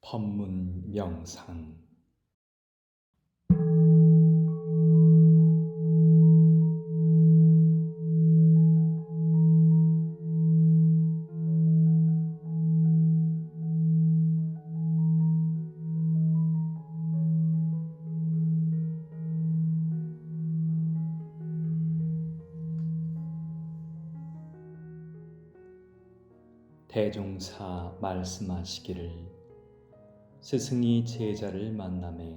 법문 명상. 대종사 말씀하시기를, 스승이 제자를 만나매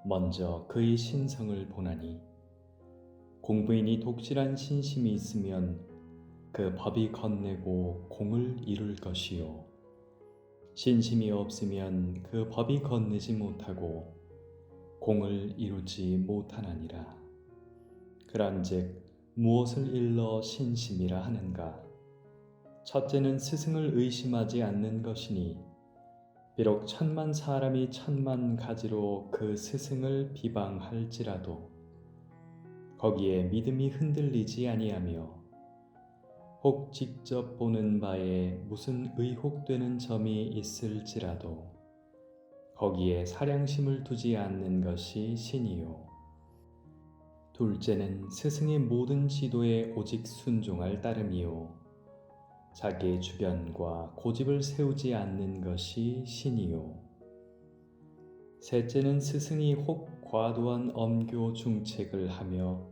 먼저 그의 신성을 보나니, 공부인이 독실한 신심이 있으면 그 법이 건네고 공을 이룰 것이요, 신심이 없으면 그 법이 건네지 못하고 공을 이루지 못하나니라. 그런즉 무엇을 일러 신심이라 하는가? 첫째는 스승을 의심하지 않는 것이니, 비록 천만 사람이 천만 가지로 그 스승을 비방할지라도 거기에 믿음이 흔들리지 아니하며, 혹 직접 보는 바에 무슨 의혹되는 점이 있을지라도 거기에 사량심을 두지 않는 것이 신이요. 둘째는 스승의 모든 지도에 오직 순종할 따름이요, 자기의 주변과 고집을 세우지 않는 것이 신이요. 셋째는 스승이 혹 과도한 엄교 중책을 하며,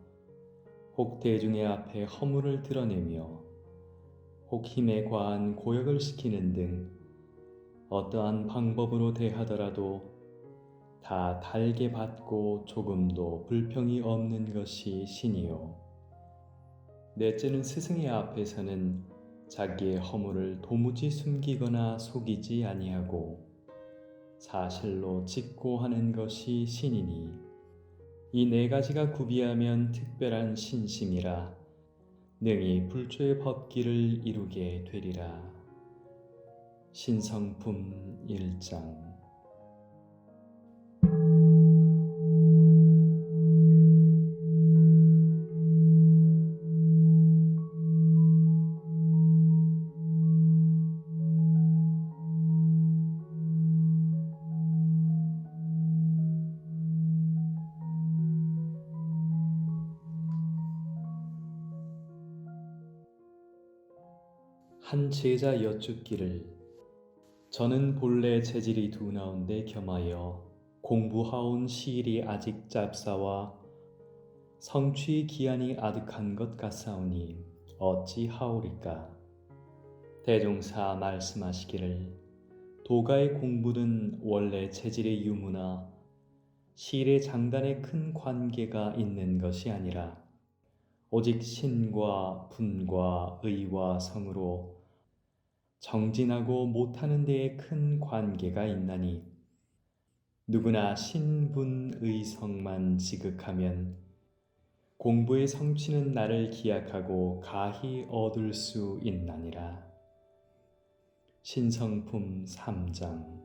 혹 대중의 앞에 허물을 드러내며, 혹 힘에 과한 고역을 시키는 등 어떠한 방법으로 대하더라도 다 달게 받고 조금도 불평이 없는 것이 신이요. 넷째는 스승의 앞에서는 자기의 허물을 도무지 숨기거나 속이지 아니하고 사실로 직고하는 것이 신이니, 이 네 가지가 구비하면 특별한 신심이라 능히 불조의 법기를 이루게 되리라. 신성품 1장. 한 제자 여쭙기를, 저는 본래 재질이 둔하온데 겸하여 공부하온 시일이 아직 짧사와 성취의 기한이 아득한 것 같사오니 어찌 하오리까? 대종사 말씀하시기를, 도가의 공부는 원래 재질의 유무나 시일의 장단에 큰 관계가 있는 것이 아니라 오직 신과 분과 의와 성으로 정진하고 못하는 데에 큰 관계가 있나니, 누구나 신분의성만 지극하면 공부의 성취는 나를 기약하고 가히 얻을 수 있나니라. 신성품 3장.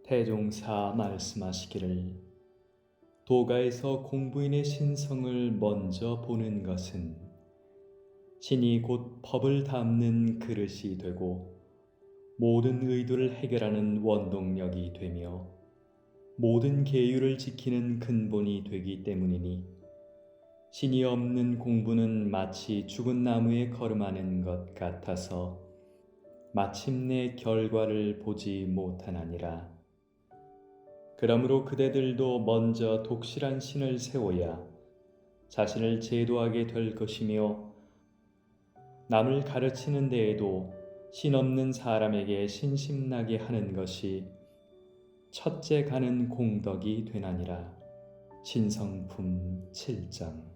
대종사 말씀하시기를, 도가에서 공부인의 신성을 먼저 보는 것은 신이 곧 법을 담는 그릇이 되고 모든 의도를 해결하는 원동력이 되며 모든 계율을 지키는 근본이 되기 때문이니, 신이 없는 공부는 마치 죽은 나무에 걸음하는 것 같아서 마침내 결과를 보지 못하나니라. 그러므로 그대들도 먼저 독실한 신을 세워야 자신을 제도하게 될 것이며, 남을 가르치는 데에도 신 없는 사람에게 신심나게 하는 것이 첫째 가는 공덕이 되나니라. 신성품 7장.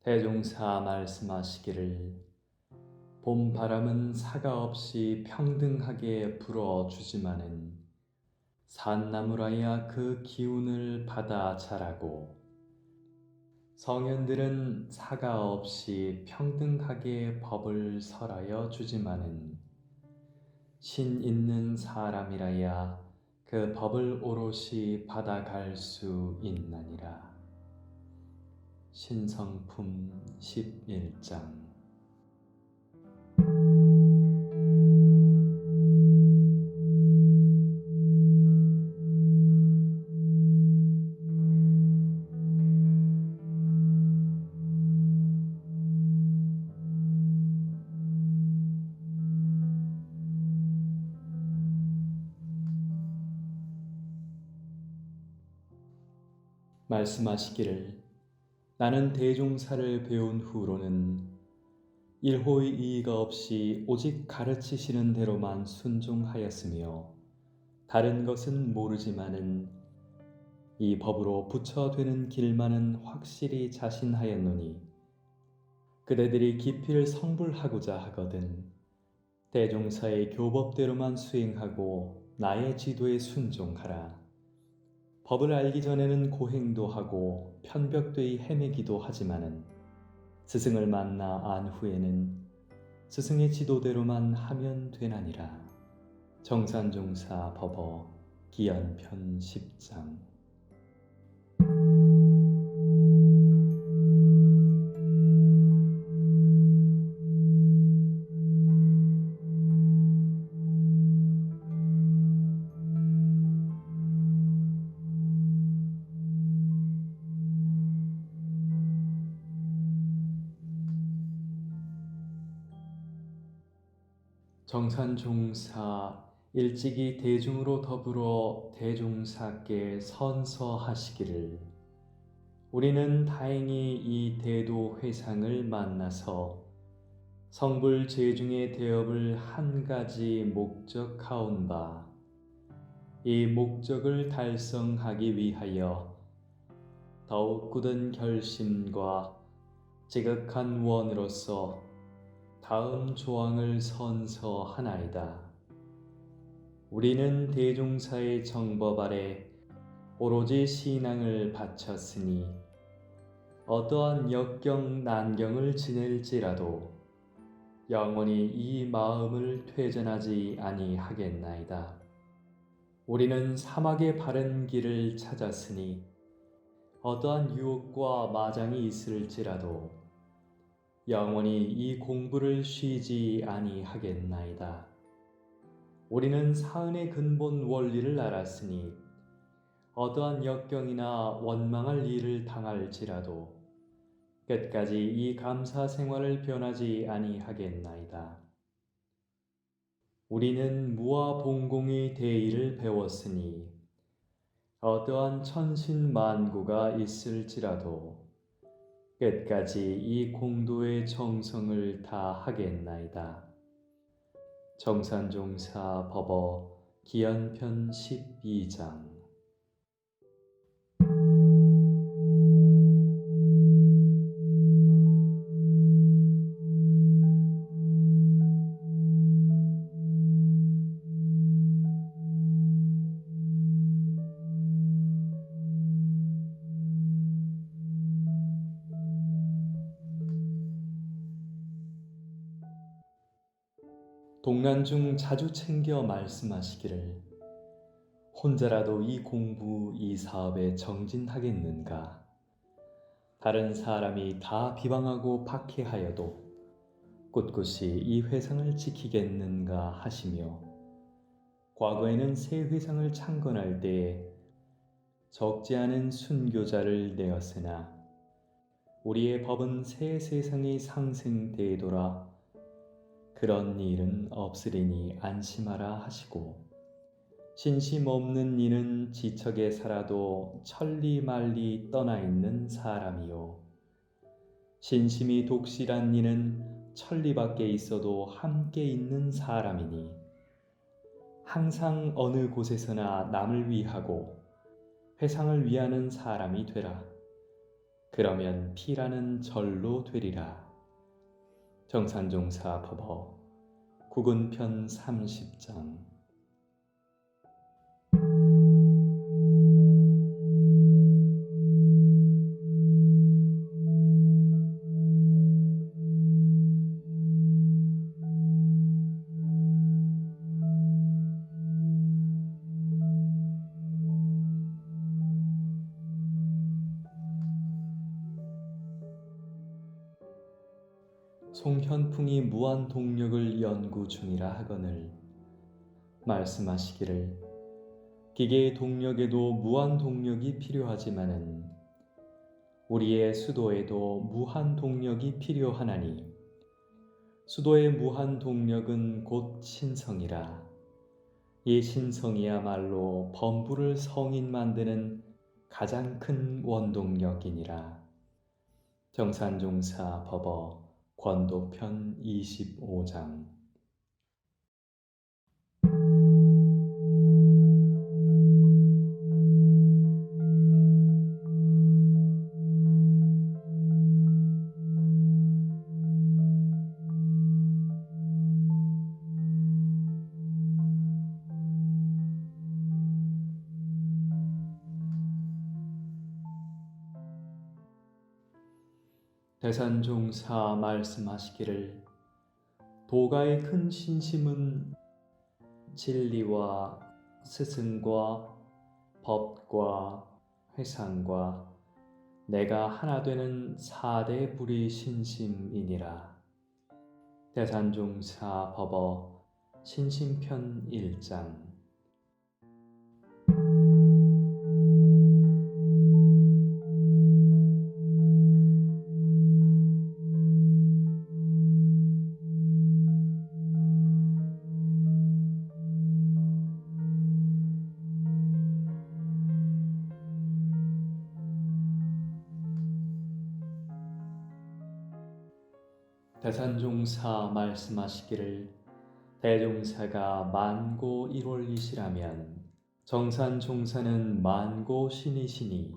대종사 말씀하시기를 봄바람은 사가 없이 평등하게 불어주지만은 산나무라야 그 기운을 받아 자라고 성현들은 사가 없이 평등하게 법을 설하여 주지만은 신 있는 사람이라야 그 법을 오롯이 받아갈 수 있나니라. 신성품 11장. 말씀하시기를 나는 대종사를 배운 후로는 일호의 이의가 없이 오직 가르치시는 대로만 순종하였으며 다른 것은 모르지만은 이 법으로 부처되는 길만은 확실히 자신하였노니 그대들이 깊이를 성불하고자 하거든 대종사의 교법대로만 수행하고 나의 지도에 순종하라. 법을 알기 전에는 고행도 하고 편벽되이 헤매기도 하지만은 스승을 만나 안 후에는 스승의 지도대로만 하면 되나니라. 정산종사 법어 기연편 10장. 정산종사 일찍이 대중으로 더불어 대종사께 선서하시기를 우리는 다행히 이 대도 회상을 만나서 성불 제중의 대업을 한 가지 목적하온 바 이 목적을 달성하기 위하여 더욱 굳은 결심과 지극한 원으로서 다음 조항을 선서하나이다. 우리는 대종사의 정법 아래 오로지 신앙을 바쳤으니 어떠한 역경 난경을 지낼지라도 영원히 이 마음을 퇴전하지 아니하겠나이다. 우리는 사막의 바른 길을 찾았으니 어떠한 유혹과 마장이 있을지라도 영원히 이 공부를 쉬지 아니하겠나이다. 우리는 사은의 근본 원리를 알았으니 어떠한 역경이나 원망할 일을 당할지라도 끝까지 이 감사 생활을 변하지 아니하겠나이다. 우리는 무아 봉공의 대의를 배웠으니 어떠한 천신만고가 있을지라도 끝까지 이 공도의 정성을 다하겠나이다. 정산종사 법어 기연편 12장. 동란 중 자주 챙겨 말씀하시기를 혼자라도 이 공부 이 사업에 정진하겠는가? 다른 사람이 다 비방하고 박해하여도 꿋꿋이 이 회상을 지키겠는가 하시며 과거에는 새 회상을 창건할 때에 적지 않은 순교자를 내었으나 우리의 법은 새 세상의 상생되도라 그런 일은 없으리니 안심하라 하시고 신심 없는 이는 지척에 살아도 천리말리 떠나 있는 사람이요 신심이 독실한 이는 천리 밖에 있어도 함께 있는 사람이니 항상 어느 곳에서나 남을 위하고 회상을 위하는 사람이 되라. 그러면 피라는 절로 되리라. 정산종사 법어 구근편 30장. 송현풍이 무한동력을 연구 중이라 하거늘 말씀하시기를 기계의 동력에도 무한동력이 필요하지만은 우리의 수도에도 무한동력이 필요하나니 수도의 무한동력은 곧 신성이라. 이 신성이야말로 범부를 성인 만드는 가장 큰 원동력이니라. 정산종사 법어 권도편 25장. 대산종사 말씀하시기를 도가의 큰 신심은 진리와 스승과 법과 회상과 내가 하나 되는 4대 불의 신심이니라. 대산종사 법어 신심편 1장. 대산종사 말씀하시기를 대종사가 만고 일월이시라면 정산종사는 만고 신이시니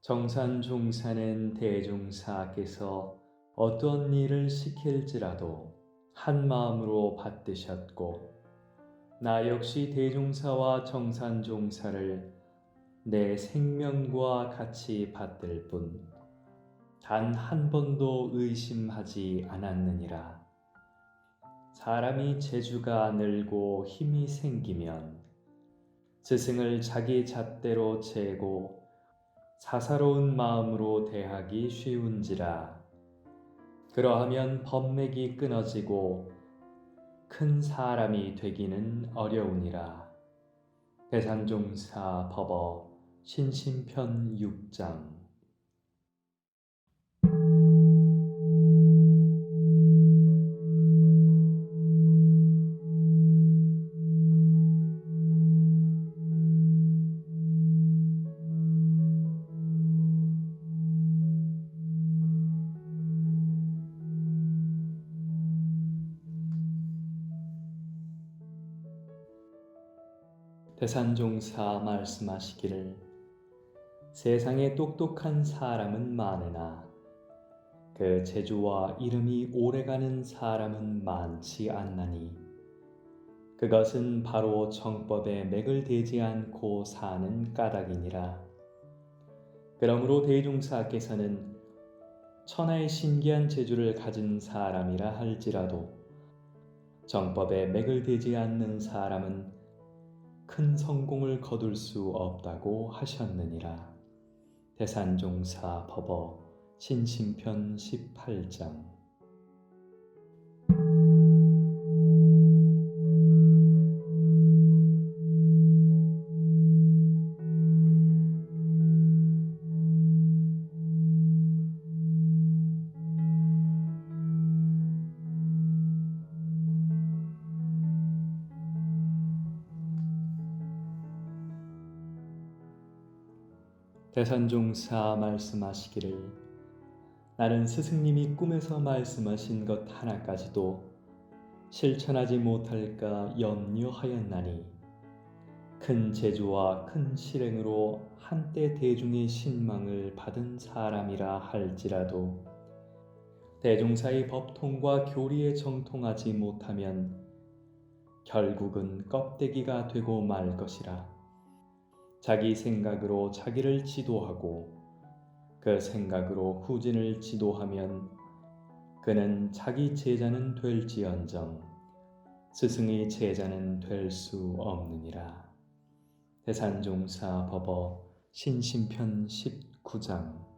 정산종사는 대종사께서 어떤 일을 시킬지라도 한 마음으로 받드셨고 나 역시 대종사와 정산종사를 내 생명과 같이 받들 뿐 단 한 번도 의심하지 않았느니라. 사람이 재주가 늘고 힘이 생기면 스승을 자기 잣대로 재고 사사로운 마음으로 대하기 쉬운지라. 그러하면 법맥이 끊어지고 큰 사람이 되기는 어려우니라. 대산종사 법어 신심편 6장. 대산종사 말씀하시기를 세상에 똑똑한 사람은 많으나 그 재주와 이름이 오래가는 사람은 많지 않나니 그것은 바로 정법에 맥을 대지 않고 사는 까닭이니라. 그러므로 대종사께서는 천하의 신기한 재주를 가진 사람이라 할지라도 정법에 맥을 대지 않는 사람은 큰 성공을 거둘 수 없다고 하셨느니라. 대산종사 법어 신심편 18장. 대산종사 말씀하시기를 나는 스승님이 꿈에서 말씀하신 것 하나까지도 실천하지 못할까 염려하였나니 큰 재주와 큰 실행으로 한때 대중의 신망을 받은 사람이라 할지라도 대종사의 법통과 교리에 정통하지 못하면 결국은 껍데기가 되고 말 것이라. 자기 생각으로 자기를 지도하고 그 생각으로 후진을 지도하면 그는 자기 제자는 될지언정 스승의 제자는 될 수 없느니라. 대산종사 법어 신심편 19장.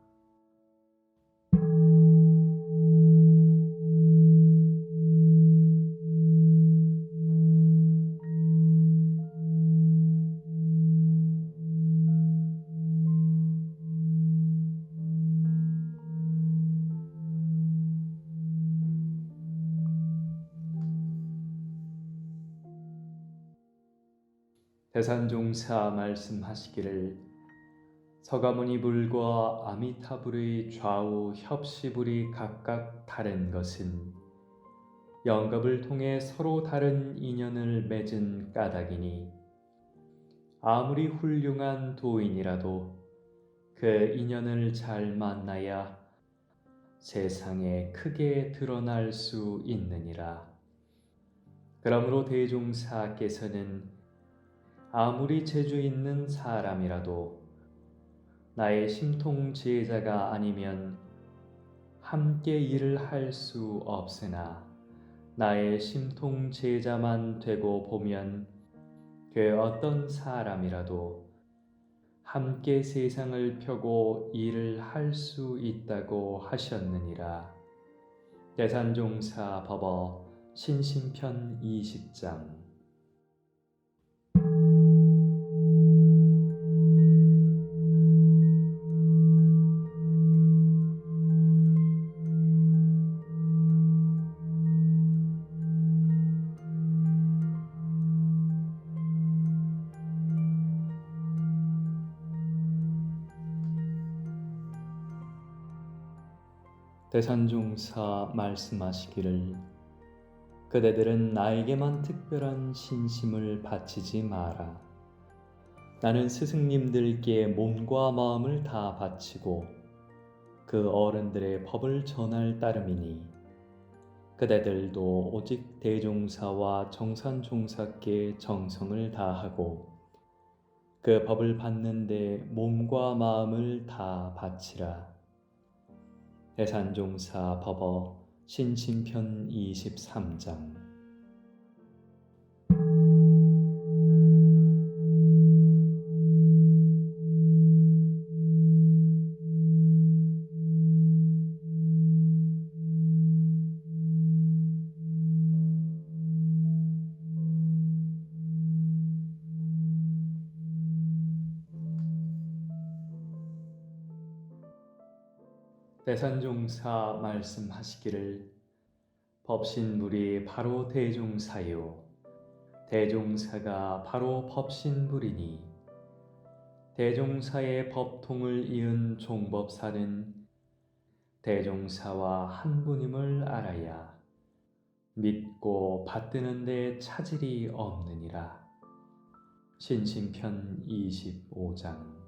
대산종사 말씀하시기를 서가모니 불과 아미타불의 좌우 협시불이 각각 다른 것은 영겁을 통해 서로 다른 인연을 맺은 까닭이니 아무리 훌륭한 도인이라도 그 인연을 잘 만나야 세상에 크게 드러날 수 있느니라. 그러므로 대종사께서는 아무리 재주 있는 사람이라도 나의 심통 제자가 아니면 함께 일을 할 수 없으나 나의 심통 제자만 되고 보면 그 어떤 사람이라도 함께 세상을 펴고 일을 할 수 있다고 하셨느니라. 대산종사 법어 신심편 20장. 대산종사 말씀하시기를 그대들은 나에게만 특별한 신심을 바치지 마라. 나는 스승님들께 몸과 마음을 다 바치고 그 어른들의 법을 전할 따름이니 그대들도 오직 대종사와 정산종사께 정성을 다하고 그 법을 받는데 몸과 마음을 다 바치라. 대산종사 법어 신심편 23장. 대산종사 말씀하시기를 법신불이 바로 대종사요 대종사가 바로 법신불이니 대종사의 법통을 이은 종법사는 대종사와 한 분임을 알아야 믿고 받드는 데 차질이 없느니라. 신심편 25장.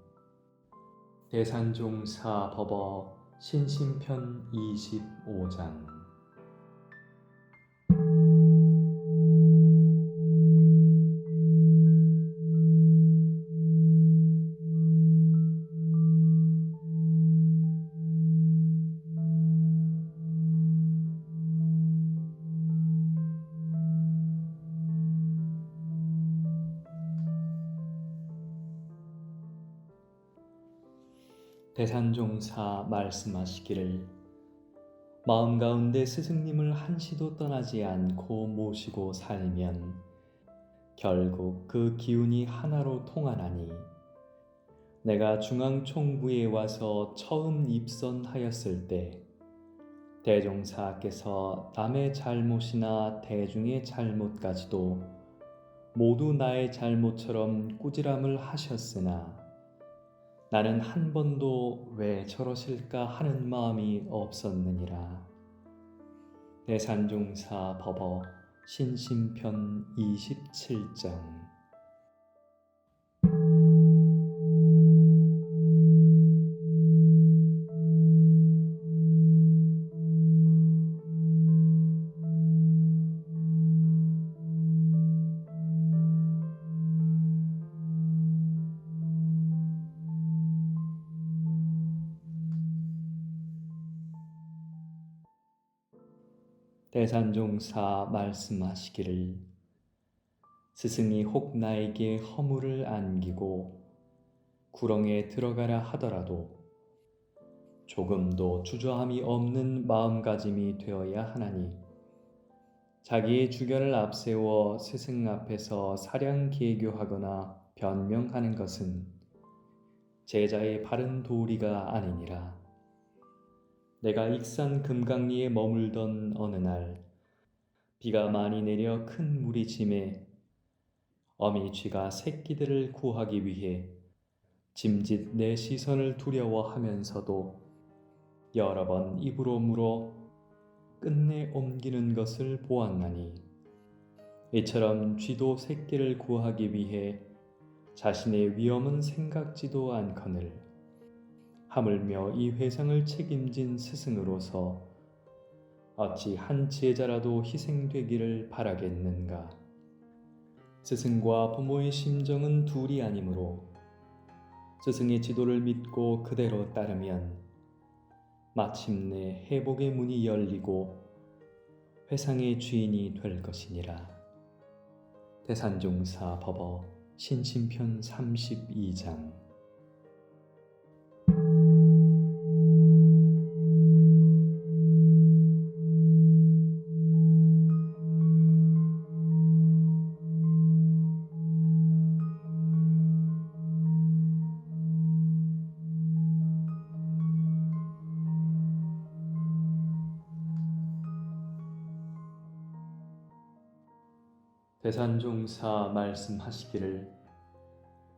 대산종사 법어 신심편 25장. 대산종사 말씀하시기를 마음 가운데 스승님을 한시도 떠나지 않고 모시고 살면 결국 그 기운이 하나로 통하나니 내가 중앙총부에 와서 처음 입선하였을 때 대종사께서 남의 잘못이나 대중의 잘못까지도 모두 나의 잘못처럼 꾸지람을 하셨으나 나는 한 번도 왜 저러실까 하는 마음이 없었느니라. 대산종사 법어 신심편 27장. 대산종사 말씀하시기를 스승이 혹 나에게 허물을 안기고 구렁에 들어가라 하더라도 조금도 주저함이 없는 마음가짐이 되어야 하나니 자기의 주견을 앞세워 스승 앞에서 사량개교하거나 변명하는 것은 제자의 바른 도리가 아니니라. 내가 익산 금강리에 머물던 어느 날 비가 많이 내려 큰 물이 짐에 어미 쥐가 새끼들을 구하기 위해 짐짓 내 시선을 두려워하면서도 여러 번 입으로 물어 끝내 옮기는 것을 보았나니 이처럼 쥐도 새끼를 구하기 위해 자신의 위험은 생각지도 않거늘 하물며 이 회상을 책임진 스승으로서 어찌 한 제자라도 희생되기를 바라겠는가. 스승과 부모의 심정은 둘이 아니므로 스승의 지도를 믿고 그대로 따르면 마침내 회복의 문이 열리고 회상의 주인이 될 것이니라. 대산종사 법어 신심편 32장. 대산종사 말씀하시기를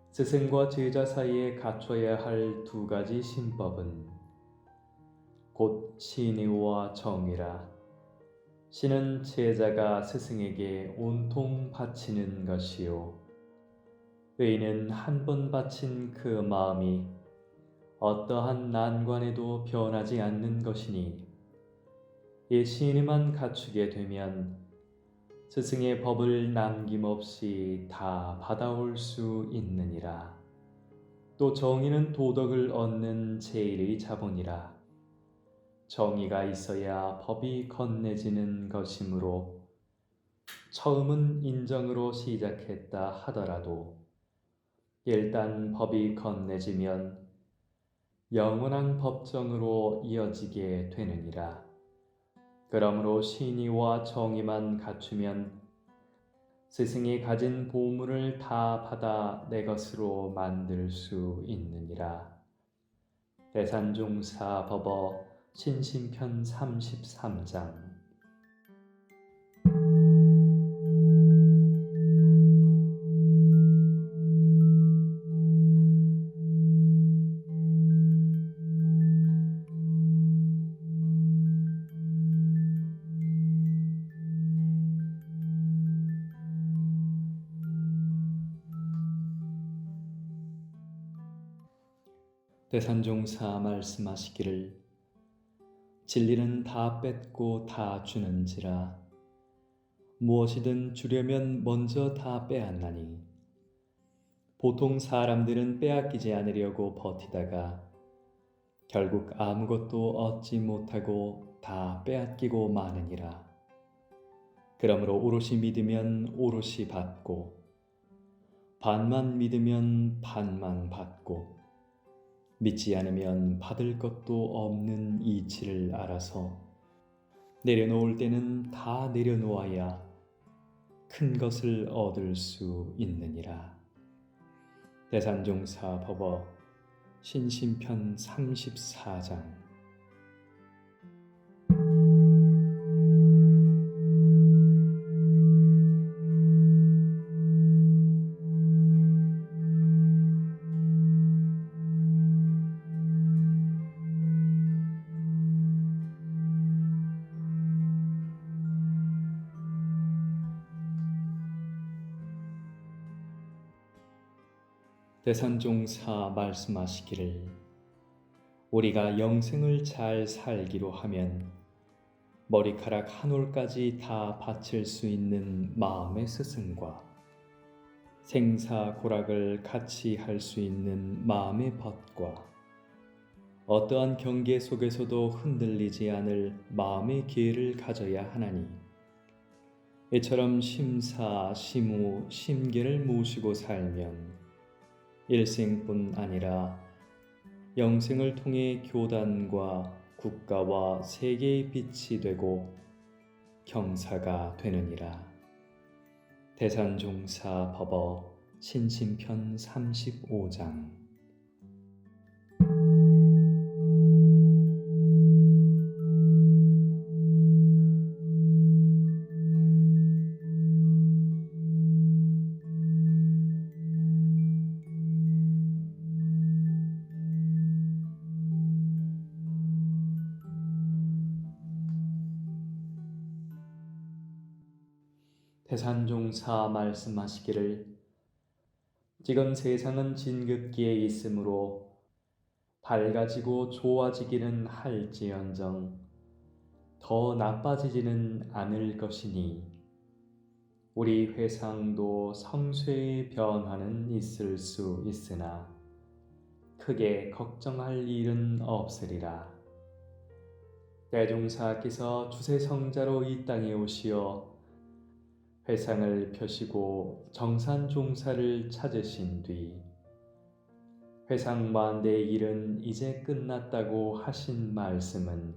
스승과 제자 사이에 갖춰야 할 두 가지 신법은 곧 신의와 정의라. 신은 제자가 스승에게 온통 바치는 것이요 의는 한 번 바친 그 마음이 어떠한 난관에도 변하지 않는 것이니 이 신의만 갖추게 되면 스승의 법을 남김없이 다 받아올 수 있느니라. 또 정의는 도덕을 얻는 제일의 자본이라. 정의가 있어야 법이 건네지는 것이므로 처음은 인정으로 시작했다 하더라도 일단 법이 건네지면 영원한 법정으로 이어지게 되느니라. 그러므로 신의와 정의만 갖추면 스승이 가진 보물을 다 받아 내 것으로 만들 수 있느니라. 대산종사 법어 신심편 33장. 대산종사 말씀하시기를 진리는 다 뺏고 다 주는지라. 무엇이든 주려면 먼저 다 빼앗나니 보통 사람들은 빼앗기지 않으려고 버티다가 결국 아무것도 얻지 못하고 다 빼앗기고 마느니라. 그러므로 오롯이 믿으면 오롯이 받고 반만 믿으면 반만 받고 믿지 않으면 받을 것도 없는 이치를 알아서 내려놓을 때는 다 내려놓아야 큰 것을 얻을 수 있느니라. 대산종사 법어 신심편 34장. 대산종사 말씀하시기를 우리가 영생을 잘 살기로 하면 머리카락 한 올까지 다 바칠 수 있는 마음의 스승과 생사고락을 같이 할 수 있는 마음의 벗과 어떠한 경계 속에서도 흔들리지 않을 마음의 기회를 가져야 하나니 이처럼 심사, 심우, 심계를 모시고 살면 일생뿐 아니라 영생을 통해 교단과 국가와 세계의 빛이 되고 경사가 되느니라. 대산종사 법어 신심편 35장. 대산종사 말씀하시기를 지금 세상은 진급기에 있으므로 밝아지고 좋아지기는 할지언정 더 나빠지지는 않을 것이니 우리 회상도 성쇠의 변화는 있을 수 있으나 크게 걱정할 일은 없으리라. 대종사께서 주세성자로 이 땅에 오시어 회상을 펴시고 정산종사를 찾으신 뒤 회상만대의 일은 이제 끝났다고 하신 말씀은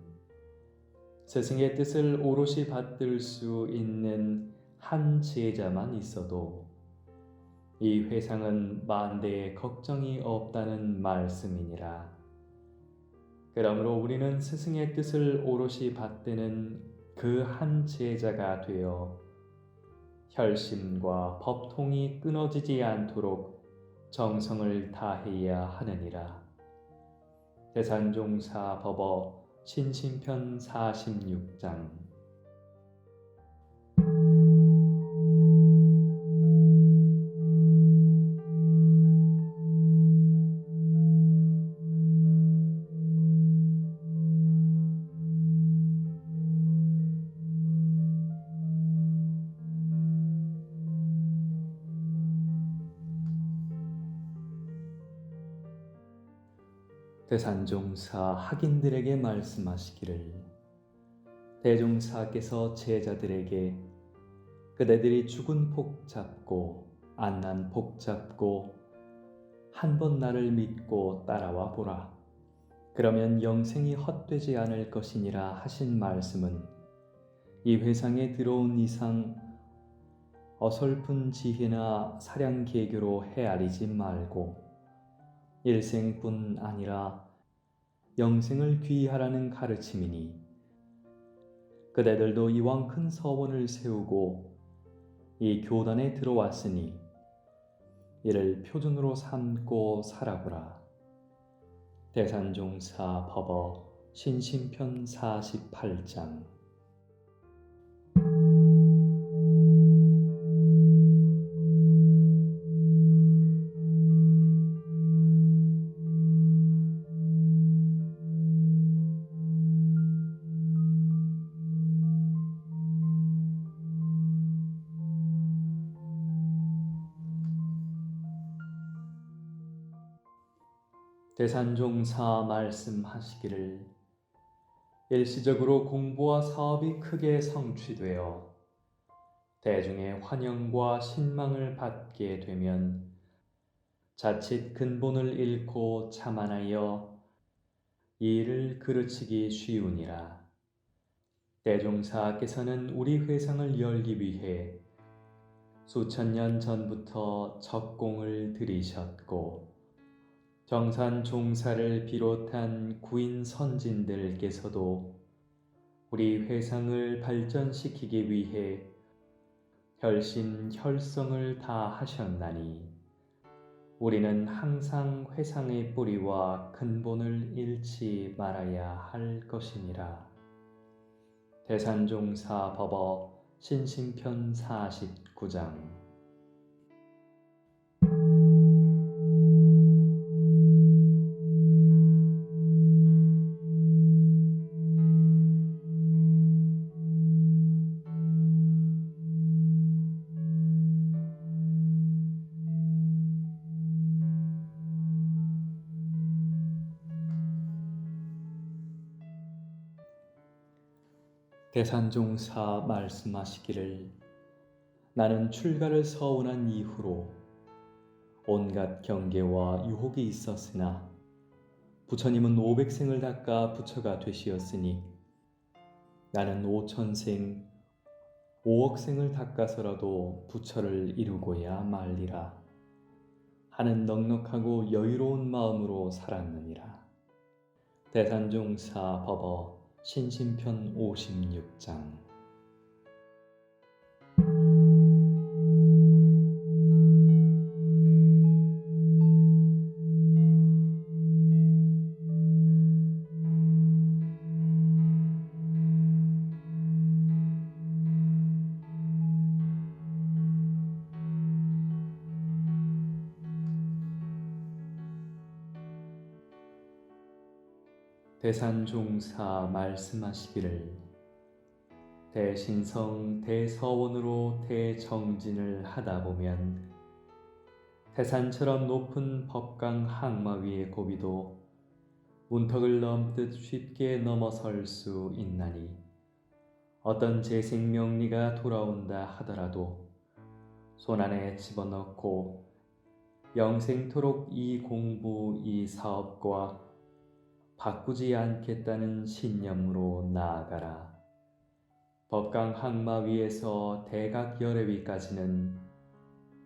스승의 뜻을 오롯이 받들 수 있는 한 제자만 있어도 이 회상은 만대에 걱정이 없다는 말씀이니라. 그러므로 우리는 스승의 뜻을 오롯이 받드는 그 한 제자가 되어 혈심과 법통이 끊어지지 않도록 정성을 다해야 하느니라. 대산종사 법어 신심편 46장. 대산종사 학인들에게 말씀하시기를 대종사께서 제자들에게 그대들이 죽은 폭 잡고 안 난 폭 잡고 한 번 나를 믿고 따라와 보라. 그러면 영생이 헛되지 않을 것이니라 하신 말씀은 이 회상에 들어온 이상 어설픈 지혜나 사량개교로 헤아리지 말고 일생뿐 아니라 영생을 귀하라는 가르침이니 그대들도 이왕 큰 서원을 세우고 이 교단에 들어왔으니 이를 표준으로 삼고 살아보라. 대산종사 법어 신심편 48장. 대산종사 말씀하시기를 일시적으로 공부와 사업이 크게 성취되어 대중의 환영과 신망을 받게 되면 자칫 근본을 잃고 자만하여 일을 그르치기 쉬우니라. 대종사께서는 우리 회상을 열기 위해 수천 년 전부터 적공을 들이셨고 정산 종사를 비롯한 구인 선진들께서도 우리 회상을 발전시키기 위해 혈심 혈성을 다하셨나니 우리는 항상 회상의 뿌리와 근본을 잃지 말아야 할 것이니라. 대산종사 법어 신심편 49장. 대산종사 말씀하시기를 나는 출가를 서운한 이후로 온갖 경계와 유혹이 있었으나 부처님은 500생을 닦아 부처가 되시었으니 나는 5000생 5억생을 닦아서라도 부처를 이루고야 말리라 하는 넉넉하고 여유로운 마음으로 살았느니라. 대산종사 법어 신심편 56장. 대산종사 말씀하시기를 대신성 대서원으로 대정진을 하다 보면 태산처럼 높은 법강 항마 위의 고비도 문턱을 넘듯 쉽게 넘어설 수 있나니 어떤 재생명리가 돌아온다 하더라도 손안에 집어넣고 영생토록 이 공부 이 사업과 바꾸지 않겠다는 신념으로 나아가라. 법강 항마 위에서 대각 열애위까지는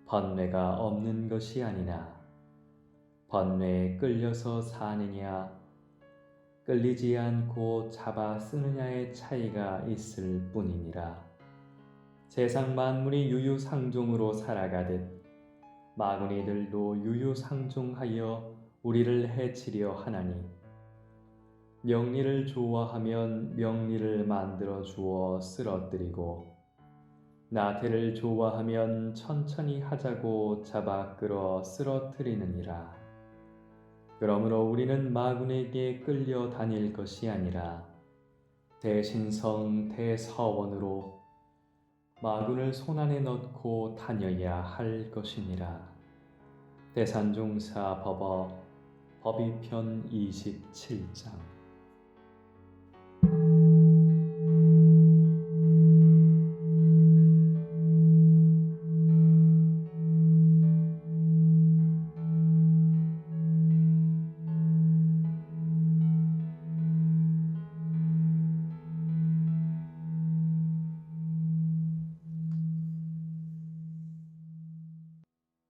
번뇌가 없는 것이 아니나 번뇌에 끌려서 사느냐 끌리지 않고 잡아 쓰느냐의 차이가 있을 뿐이니라. 세상 만물이 유유상종으로 살아가듯 마구니들도 유유상종하여 우리를 해치려 하나니 명리를 좋아하면 명리를 만들어 주어 쓰러뜨리고 나태를 좋아하면 천천히 하자고 잡아 끌어 쓰러뜨리느니라. 그러므로 우리는 마군에게 끌려 다닐 것이 아니라 대신성 대서원으로 마군을 손안에 넣고 다녀야 할 것이니라. 대산종사 법어 법의편 27장.